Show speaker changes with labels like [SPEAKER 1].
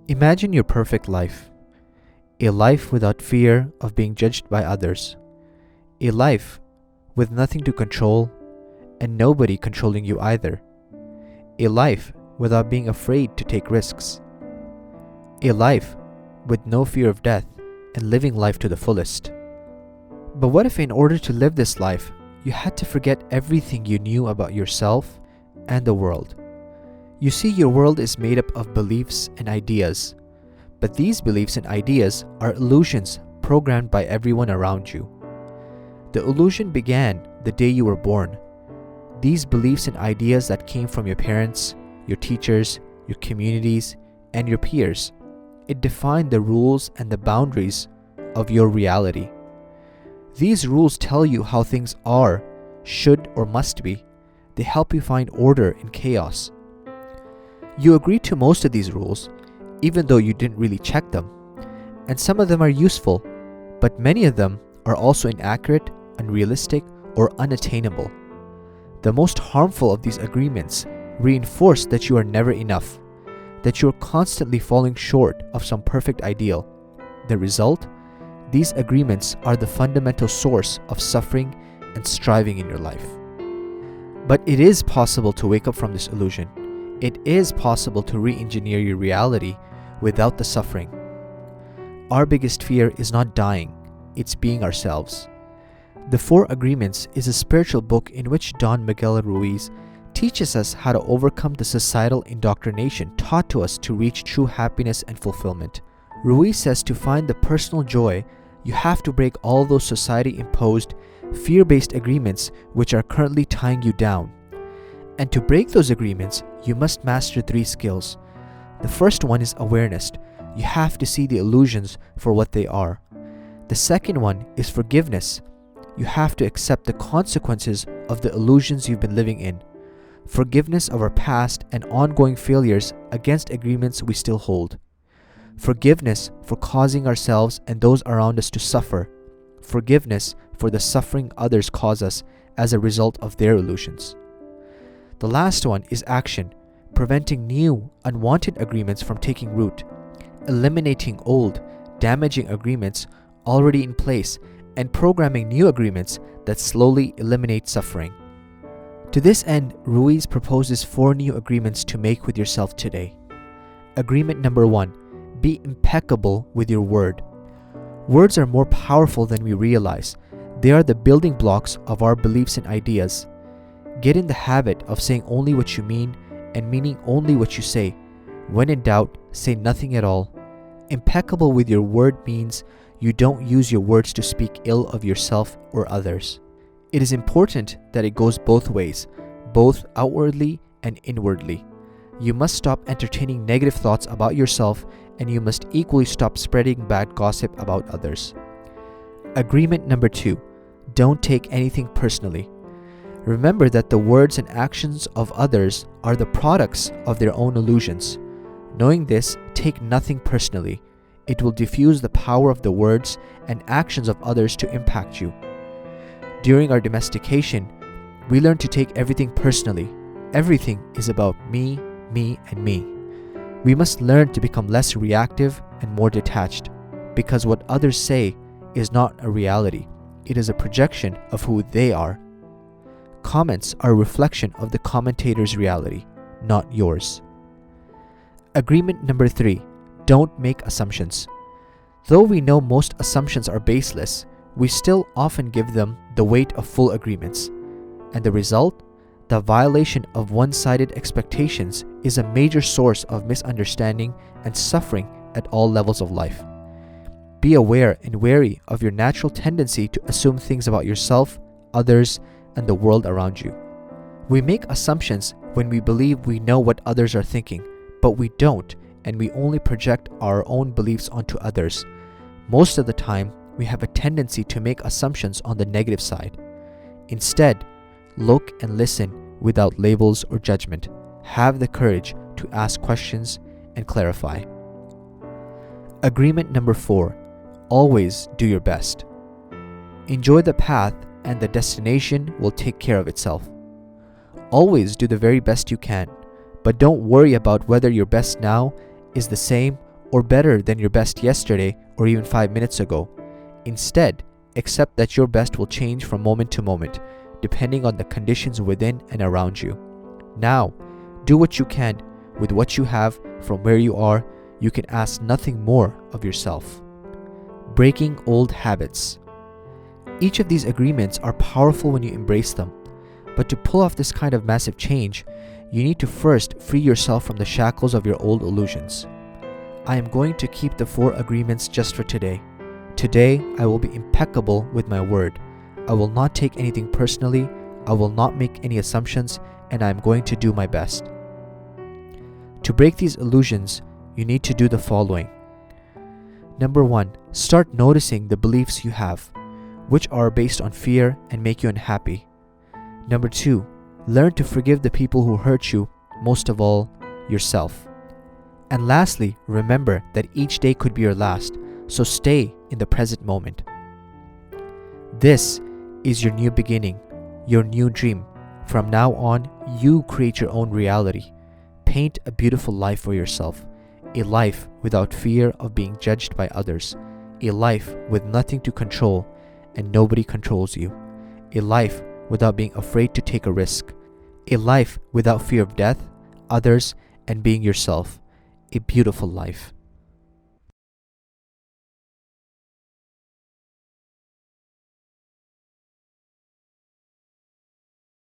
[SPEAKER 1] Imagine your perfect life. A life without fear of being judged by others. A life with nothing to control and nobody controlling you either. A life without being afraid to take risks. A life with no fear of death and living life to the fullest. But what if in order to live this life, you had to forget everything you knew about yourself and the world? You see, your world is made up of beliefs and ideas, but these beliefs and ideas are illusions programmed by everyone around you. The illusion began the day you were born. These beliefs and ideas that came from your parents, your teachers, your communities, and your peers, it defined the rules and the boundaries of your reality. These rules tell you how things are, should, or must be. They help you find order in chaos. You agree to most of these rules, even though you didn't really check them. And some of them are useful, but many of them are also inaccurate, unrealistic, or unattainable. The most harmful of these agreements reinforce that you are never enough, that you are constantly falling short of some perfect ideal. The result? These agreements are the fundamental source of suffering and striving in your life. But it is possible to wake up from this illusion. It is possible to re-engineer your reality without the suffering. Our biggest fear is not dying, it's being ourselves. The Four Agreements is a spiritual book in which Don Miguel Ruiz teaches us how to overcome the societal indoctrination taught to us to reach true happiness and fulfillment. Ruiz says to find the personal joy, you have to break all those society-imposed, fear-based agreements which are currently tying you down. And to break those agreements, you must master 3 skills. The first one is awareness. You have to see the illusions for what they are. The second one is forgiveness. You have to accept the consequences of the illusions you've been living in. Forgiveness of our past and ongoing failures against agreements we still hold. Forgiveness for causing ourselves and those around us to suffer. Forgiveness for the suffering others cause us as a result of their illusions. The last one is action, preventing new, unwanted agreements from taking root, eliminating old, damaging agreements already in place, and programming new agreements that slowly eliminate suffering. To this end, Ruiz proposes 4 new agreements to make with yourself today. Agreement number 1, be impeccable with your word. Words are more powerful than we realize. They are the building blocks of our beliefs and ideas. Get in the habit of saying only what you mean and meaning only what you say. When in doubt, say nothing at all. Impeccable with your word means you don't use your words to speak ill of yourself or others. It is important that it goes both ways, both outwardly and inwardly. You must stop entertaining negative thoughts about yourself, and you must equally stop spreading bad gossip about others. Agreement number 2, don't take anything personally. Remember that the words and actions of others are the products of their own illusions. Knowing this, take nothing personally. It will diffuse the power of the words and actions of others to impact you. During our domestication, we learn to take everything personally. Everything is about me, and me. We must learn to become less reactive and more detached, because what others say is not a reality. It is a projection of who they are. Comments are a reflection of the commentator's reality, not yours. Agreement number 3, don't make assumptions. Though we know most assumptions are baseless, we still often give them the weight of full agreements. And the result? The violation of one-sided expectations is a major source of misunderstanding and suffering at all levels of life. Be aware and wary of your natural tendency to assume things about yourself, others, and the world around you. We make assumptions when we believe we know what others are thinking, but we don't, and we only project our own beliefs onto others. Most of the time, we have a tendency to make assumptions on the negative side. Instead, look and listen without labels or judgment. Have the courage to ask questions and clarify. Agreement number 4, always do your best. Enjoy the path and the destination will take care of itself. Always do the very best you can, but don't worry about whether your best now is the same or better than your best yesterday or even 5 minutes ago. Instead, accept that your best will change from moment to moment, depending on the conditions within and around you. Now, do what you can with what you have from where you are. You can ask nothing more of yourself. Breaking old habits. Each of these agreements are powerful when you embrace them. But to pull off this kind of massive change, you need to first free yourself from the shackles of your old illusions. I am going to keep the 4 agreements just for today. Today, I will be impeccable with my word. I will not take anything personally. I will not make any assumptions, and I am going to do my best. To break these illusions, you need to do the following. Number 1, start noticing the beliefs you have, which are based on fear and make you unhappy. Number 2, learn to forgive the people who hurt you, most of all, yourself. And lastly, remember that each day could be your last, so stay in the present moment. This is your new beginning, your new dream. From now on, you create your own reality. Paint a beautiful life for yourself, a life without fear of being judged by others, a life with nothing to control and nobody controls you, a life without being afraid to take a risk, a life without fear of death, others, and being yourself, a beautiful life.